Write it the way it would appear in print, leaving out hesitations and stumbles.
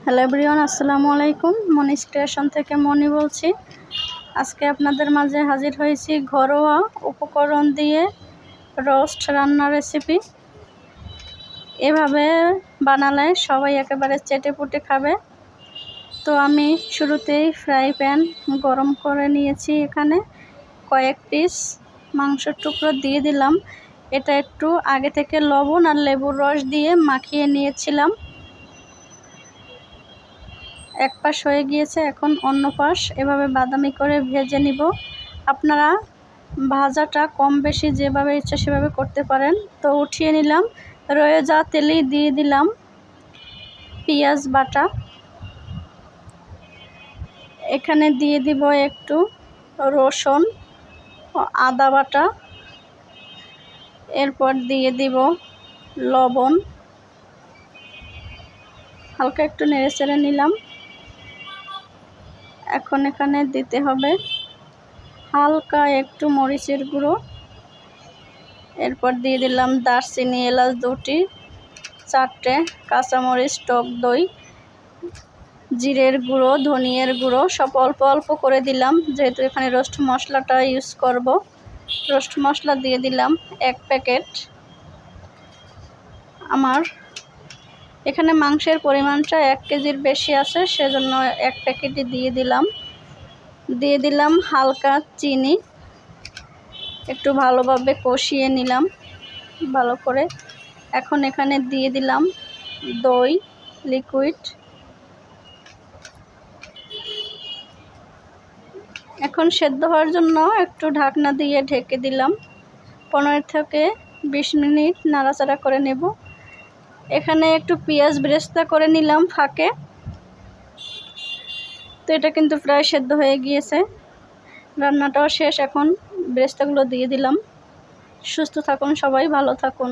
Hello everyone, আসসালামু আলাইকুম। মনি station থেকে মনি বলছি। আজকে আপনাদের মাঝে হাজির হয়েছি ঘরোয়া উপকরণ দিয়ে রোস্ট রান্নার রেসিপি। এভাবে বানালে সবাই একেবারে চেটেপুটে খাবে। তো আমি শুরুতেই ফ্রাই প্যান গরম করে নিয়েছি। এখানে কয়েক পিস মাংসের টুকরো দিয়ে দিলাম। এটা একটু আগে থেকে লবণ আর লেবুর রস দিয়ে মাখিয়ে নিয়েছিলাম। এক পাশ হয়ে গিয়েছে, এখন অন্য পাশ এভাবে বাদামি করে ভেজে নিব। আপনারা ভাজাটা কম বেশি যেভাবে ইচ্ছা সেভাবে করতে পারেন। তো উঠিয়ে নিলাম। রয়ে যাওয়া তেলেই দিয়ে দিলাম পেঁয়াজ বাটা। এখানে দিয়ে দিব একটু রসুন ও আদা বাটা। এরপর দিয়ে দিব লবণ, হালকা একটু নেড়ে চেড়ে নিলাম। এখন এখানে দিতে হবে হালকা একটু মরিচের গুঁড়ো। এরপর দিয়ে দিলাম দারচিনি, এলাচ 2টি, 4টে কাঁচামরিচ, টক দই, জিরের গুঁড়ো, ধনিয়ার গুঁড়ো সব অল্প অল্প করে দিলাম, যেহেতু এখানে রোস্ট মশলাটা ইউজ করব। রোস্ট মশলা দিয়ে দিলাম 1 প্যাকেট। আমার এখানে মাংসের পরিমাণটা 1 কেজির বেশি আছে, সেজন্য 1 প্যাকেটই দিয়ে দিলাম। দিয়ে দিলাম হালকা চিনি। একটু ভালোভাবে কষিয়ে নিলাম ভালো করে। এখন এখানে দিয়ে দিলাম দই লিকুইড। এখন সেদ্ধ হওয়ার জন্য একটু ঢাকনা দিয়ে ঢেকে দিলাম। 15 থেকে 20 মিনিট নাড়াচাড়া করে নেব। এখানে একটু পেঁয়াজ বেরেস্তা করে নিলাম ফাঁকে। তো এটা কিন্তু প্রায় সেদ্ধ হয়ে গিয়েছে, রান্নাটাও শেষ। এখন বেরেস্তাগুলো দিয়ে দিলাম। সুস্থ থাকুন সবাই, ভালো থাকুন।